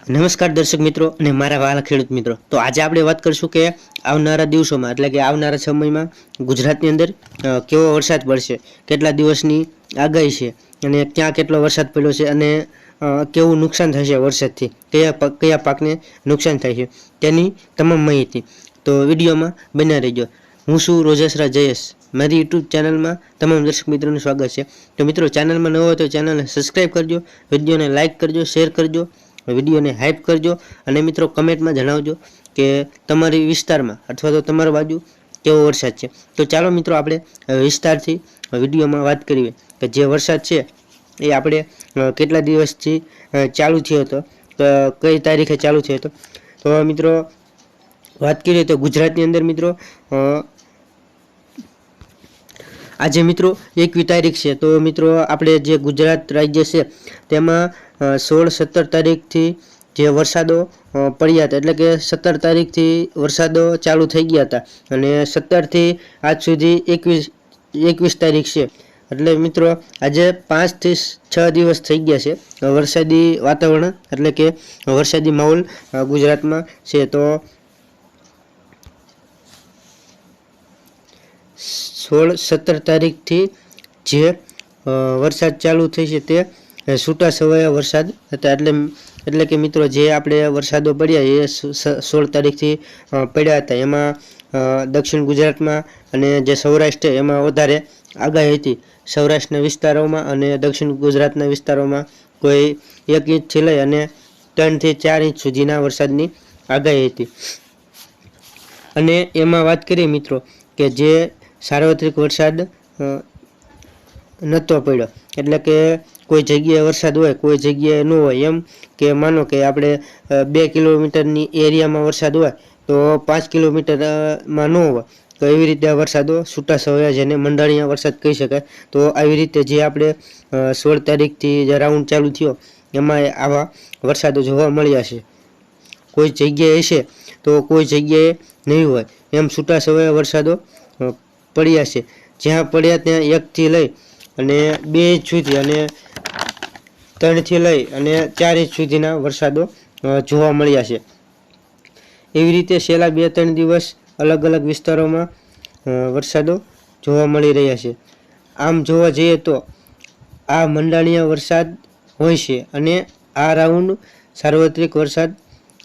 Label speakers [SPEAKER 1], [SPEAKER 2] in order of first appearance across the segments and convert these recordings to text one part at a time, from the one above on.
[SPEAKER 1] નમસ્કાર દર્શક મિત્રો અને મારા વાલા ખેડૂત મિત્રો। તો આજે આપણે વાત કરીશું કે આવનારા દિવસોમાં એટલે કે આવનારા સમયમાં ગુજરાતની અંદર કેવો વરસાદ પડશે, કેટલા દિવસની આગાહી છે અને ક્યાં કેટલો વરસાદ પડ્યો છે અને કેવું નુકસાન થશે વરસાદથી, કયા પાકને નુકસાન થાય છે તેની તમામ માહિતી તો વિડીયોમાં બન્યા રહેજો। હું છું રોજેસરા જયેશ, મારી યુટ્યુબ ચેનલમાં તમામ દર્શક મિત્રોનું સ્વાગત છે। તો મિત્રો ચેનલમાં નવો હોય તો ચેનલને સબસ્ક્રાઈબ કરજો, વિડીયોને લાઇક કરજો, શેર કરજો, વિડીયોને હાઇપ કરજો અને મિત્રો કમેન્ટમાં જણાવજો કે તમારી વિસ્તારમાં અથવા તો તમારી બાજુ કેવો વરસાદ છે। તો ચાલો મિત્રો આપણે વિસ્તારથી વિડીયોમાં વાત કરીએ કે જે વરસાદ છે એ આપણે કેટલા દિવસથી ચાલુ થયો હતો, કઈ તારીખે ચાલુ થયો હતો। તો મિત્રો વાત કરીએ તો ગુજરાતની અંદર મિત્રો આજે મિત્રો 1મી તારીખ છે। તો મિત્રો આપણે જે ગુજરાત રાજ્ય છે તેમાં 16-17 તારીખથી જે વરસાદો પડ્યા હતા, એટલે કે 17 તારીખથી વરસાદો ચાલુ થઈ ગયા હતા અને 17થી આજ સુધી 21 તારીખ છે, એટલે મિત્રો આજે 5 થી 6 દિવસ થઈ ગયા છે વરસાદી વાતાવરણ એટલે કે વરસાદી માહોલ ગુજરાતમાં છે। તો 16-17 તારીખથી જે વરસાદ ચાલુ થઈ છે તે છૂટા છવાયા વરસાદ હતા, એટલે કે મિત્રો જે આપણે વરસાદો પડ્યા એ 16 તારીખથી પડ્યા હતા। એમાં દક્ષિણ ગુજરાતમાં અને જે સૌરાષ્ટ્ર એમાં વધારે આગાહી હતી। સૌરાષ્ટ્રના વિસ્તારોમાં અને દક્ષિણ ગુજરાતના વિસ્તારોમાં કોઈ 1 ઇંચથી લઈ અને 3 થી 4 ઇંચ સુધીના વરસાદની આગાહી હતી। અને એમાં વાત કરીએ મિત્રો કે જે સાર્વત્રિક વરસાદ નહોતો પડ્યો, એટલે કે કોઈ જગ્યાએ વરસાદ હોય કોઈ જગ્યાએ ન હોય, એમ કે માનો કે આપણે 2 કિલોમીટરની એરિયામાં વરસાદ હોય તો 5 કિલોમીટરમાં ન હોય, તો એવી રીતે વરસાદો છૂટા છવાયા જેને મંડાણીયા વરસાદ કહી શકાય। તો આવી રીતે જે આપણે 16 તારીખથી જે રાઉન્ડ ચાલુ થયો એમાં આવા વરસાદો જોવા મળ્યા છે। કોઈ જગ્યાએ હશે તો કોઈ જગ્યાએ નહીં હોય, એમ છૂટા છવાયા વરસાદો પડ્યા છે। જ્યાં પડ્યા ત્યાં 1થી લઈ અને 2 ઇંચ સુધી અને 3થી લઈ અને 4 ઇંચ સુધીના વરસાદો જોવા મળ્યા છે। એવી રીતે છેલ્લા 2-3 દિવસ અલગ અલગ વિસ્તારોમાં વરસાદો જોવા મળી રહ્યા છે। આમ જોવા જઈએ તો આ મંડાણીયા વરસાદ હોય છે અને આ રાઉન્ડ સાર્વત્રિક વરસાદ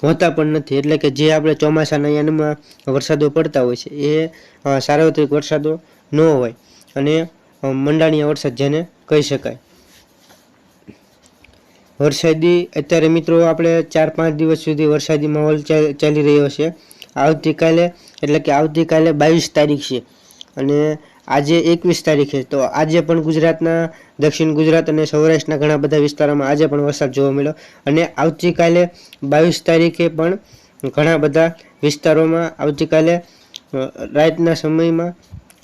[SPEAKER 1] હોતા પણ નથી, એટલે કે જે આપણે ચોમાસાના યાનમાં વરસાદો પડતા હોય છે એ સાર્વત્રિક વરસાદો ન હોય અને મંડાણીયા વરસાદ જેને કહી શકાય। વરસાદી અત્યારે મિત્રો આપણે 4-5 દિવસ સુધી વરસાદી માહોલ ચાલી રહ્યો છે। આવતીકાલે એટલે કે આવતીકાલે 22 તારીખ છે અને આજે 21 તારીખ છે। તો આજે પણ ગુજરાતના દક્ષિણ ગુજરાત અને સૌરાષ્ટ્રના ઘણા બધા વિસ્તારોમાં આજે પણ વરસાદ જોવા મળ્યો અને આવતીકાલે 22 તારીખે પણ ઘણા બધા વિસ્તારોમાં આવતીકાલે રાતના સમયમાં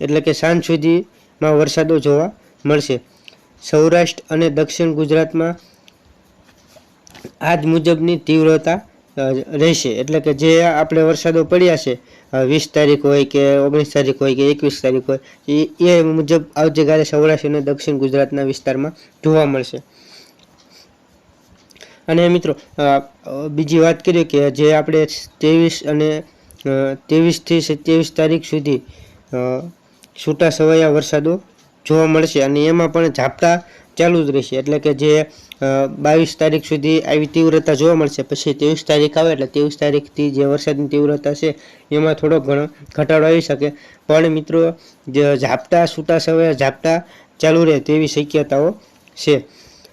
[SPEAKER 1] એટલે કે સાંજ સુધીમાં વરસાદો જોવા મળશે। સૌરાષ્ટ્ર અને દક્ષિણ ગુજરાતમાં આજ મુજબની તીવ્રતા રહેશે, એટલે કે જે આપણે વરસાદો પડ્યા છે 20 તારીખ હોય કે 19 તારીખ હોય કે 21 તારીખ હોય એ મુજબ આવતીકાલે સૌરાષ્ટ્ર અને દક્ષિણ ગુજરાતના વિસ્તારમાં જોવા મળશે। અને મિત્રો બીજી વાત કરીએ કે જે આપણે 23 થી 27 તારીખ સુધી છૂટા છવાયા વરસાદો જોવા મળશે અને એમાં પણ ઝાપટા ચાલુ જ રહેશે, એટલે કે જે 22 તારીખ સુધી આવી તીવ્રતા જોવા મળશે, પછી 23 તારીખ આવે એટલે 23 તારીખથી જે વરસાદની તીવ્રતા છે એમાં થોડો ઘણો ઘટાડો આવી શકે, પણ મિત્રો જે ઝાપટા છૂટા છવાયા ઝાપટા ચાલુ રહે તેવી શક્યતાઓ છે।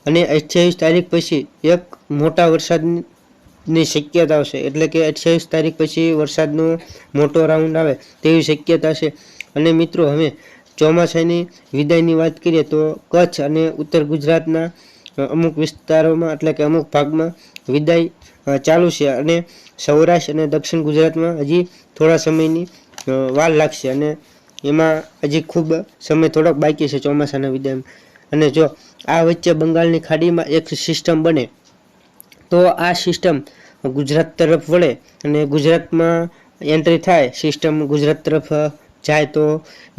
[SPEAKER 1] અને 28 તારીખ પછી એક મોટા વરસાદની શક્યતાઓ છે, એટલે કે 28 તારીખ પછી વરસાદનો મોટો રાઉન્ડ આવે તેવી શક્યતા છે। અને મિત્રો હવે ચોમાસાની વિદાયની વાત કરીએ તો કચ્છ અને ઉત્તર ગુજરાતના અમુક વિસ્તારોમાં એટલે કે અમુક ભાગમાં વિદાય ચાલુ છે અને સૌરાષ્ટ્ર અને દક્ષિણ ગુજરાતમાં હજી થોડા સમયની વાર લાગશે અને એમાં હજી ખૂબ સમય થોડોક બાકી છે ચોમાસાના વિદાયમાં। અને જો આ વચ્ચે બંગાળની ખાડીમાં એક સિસ્ટમ બને તો આ સિસ્ટમ ગુજરાત તરફ વળે અને ગુજરાતમાં એન્ટ્રી થાય, સિસ્ટમ ગુજરાત તરફ જાય તો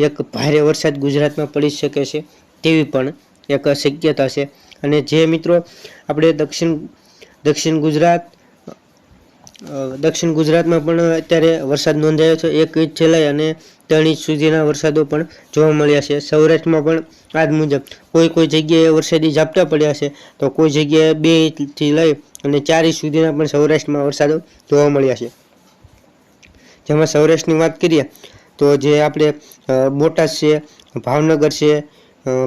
[SPEAKER 1] એક ભારે વરસાદ ગુજરાતમાં પડી શકે છે તેવી પણ એક શક્યતા છે। અને જે મિત્રો આપણે દક્ષિણ ગુજરાત દક્ષિણ ગુજરાતમાં પણ અત્યારે વરસાદ નોંધાયો છે. 1 ઇંચથી લઈ અને 3 ઇંચ સુધીના વરસાદો પણ જોવા મળ્યા છે. સૌરાષ્ટ્રમાં પણ આ જ મુજબ કોઈ જગ્યાએ વરસાદી ઝાપટા પડ્યા છે, તો કોઈ જગ્યાએ 2 ઇંચથી લઈ અને 4 ઇંચ સુધીના પણ સૌરાષ્ટ્રમાં વરસાદો જોવા મળ્યા છે. જેમાં સૌરાષ્ટ્રની વાત કરીએ તો જે આપણે બોટાદ છે, ભાવનગર છે,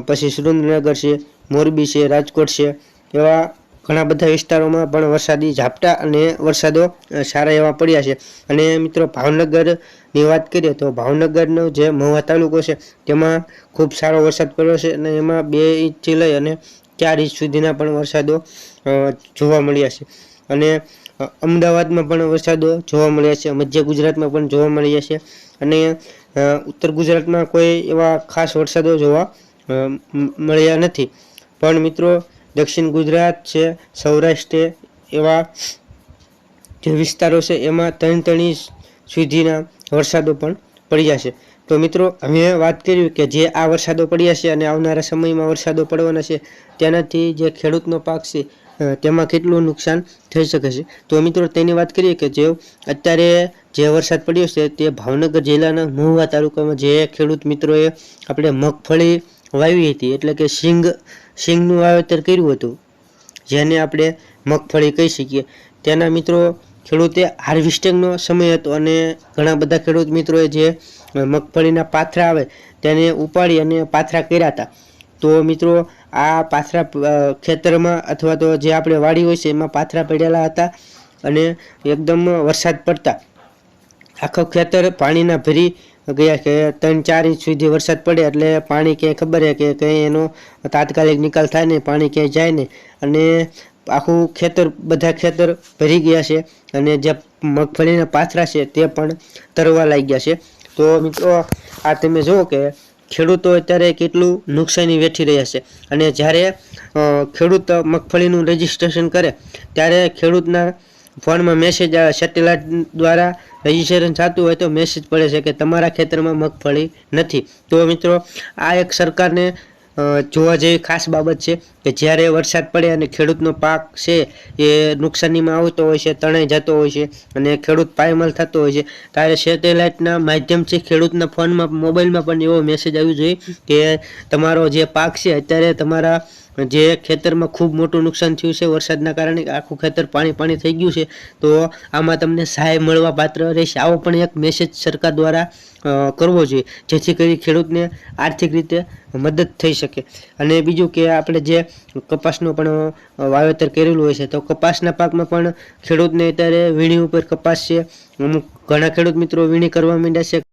[SPEAKER 1] પછી સુરેન્દ્રનગર છે, મોરબી છે, રાજકોટ છે, એવા ઘણા બધા વિસ્તારોમાં પણ વરસાદી ઝાપટા અને વરસાદો સારા એવા પડ્યા છે. અને મિત્રો ભાવનગરની વાત કરીએ તો ભાવનગરનો જે મહુવા તાલુકો છે તેમાં ખૂબ સારો વરસાદ પડ્યો છે અને એમાં 2 ઇંચથી લઈ અને 4 ઇંચ સુધીના પણ વરસાદો જોવા મળ્યા છે. અને અમદાવાદમાં પણ વરસાદો જોવા મળ્યા છે, મધ્ય ગુજરાતમાં પણ જોવા મળ્યા છે અને ઉત્તર ગુજરાતમાં કોઈ એવા ખાસ વરસાદો જોવા મળ્યા નથી. પણ મિત્રો દક્ષિણ ગુજરાત છે, સૌરાષ્ટ્ર એવા જે વિસ્તારો છે એમાં 3 ઇંચ સુધીના વરસાદો પણ પડ્યા છે. તો મિત્રો અમે વાત કરી કે જે આ વરસાદો પડ્યા છે અને આવનારા સમયમાં વરસાદો પડવાના છે તેનાથી જે ખેડૂતનો પાક છે તેમાં કેટલું નુકસાન થઈ શકે છે. તો મિત્રો તેની વાત કરીએ કે જે અત્યારે જે વરસાદ પડ્યો છે તે ભાવનગર જિલ્લાના મહુવા તાલુકામાં જે ખેડૂત મિત્રોએ આપણે મગફળી વાવી હતી, એટલે કે સિંગનું વાવેતર કર્યું હતું, જેને આપણે મગફળી કહી શકીએ, તેના મિત્રો ખેડૂતે હાર્વેસ્ટિંગનો સમય હતો અને ઘણા બધા ખેડૂત મિત્રોએ જે મગફળીના પાથરા આવે તેને ઉપાડી અને પાથરા કર્યા હતા. તો મિત્રો આ પાથરા ખેતરમાં અથવા તો જે આપણે વાડી હોય છે એમાં પાથરા પડેલા હતા અને એકદમ વરસાદ પડતા આખો ખેતર પાણીના ભરી ગયા કે 3-4 ઇંચ સુધી વરસાદ પડે એટલે પાણી ક્યાંય ખબર છે કે કંઈ એનો તાત્કાલિક નિકાલ થાય નહીં, પાણી ક્યાંય જાય નહીં અને આખું બધા ખેતર ભરી ગયા છે અને જે મગફળીના પાથરા છે તે પણ તરવા લાગ્યા છે. તો મિત્રો આ તમે જુઓ કે ખેડૂતો અત્યારે કેટલું નુકસાની વેઠી રહ્યા છે. અને જ્યારે ખેડૂત મગફળીનું રજીસ્ટ્રેશન કરે ત્યારે ખેડૂતના ફોનમાં મેસેજ આવે, સેટેલાઇટ દ્વારા રજીસ્ટ્રેશન થતું હોય તો મેસેજ પડે છે કે તમારા ખેતરમાં મગફળી નથી. તો મિત્રો આ એક સરકારને જોવા જેવી ખાસ બાબત છે કે જ્યારે વરસાદ પડે અને ખેડૂતનો પાક છે એ નુકસાનીમાં આવતો હોય છે, તણાઈ જતો હોય છે અને ખેડૂત પાયમાલ થતો હોય છે, ત્યારે સેટેલાઇટના માધ્યમથી ખેડૂતના ફોનમાં, મોબાઈલમાં પણ એવો મેસેજ આવવો જોઈએ કે તમારો જે પાક છે અત્યારે તમારા જે ખેતરમાં ખૂબ મોટું નુકસાન થયું છે વરસાદના કારણે, આખું ખેતર પાણી થઈ ગયું છે, તો આમાં તમને સહાય મળવા પાત્ર રહેશે. આવો પણ એક મેસેજ સરકાર દ્વારા કરવો જોઈએ જેથી કરી ખેડૂતને આર્થિક રીતે મદદ થઈ શકે. અને બીજું કે આપણે જે કપાસનું પણ વાવેતર કરેલું હોય છે તો કપાસના પાકમાં પણ ખેડૂતને અત્યારે વીણી ઉપર કપાસ છે, અમુક ઘણા ખેડૂત મિત્રો વીણી કરવા માંડ્યા છે.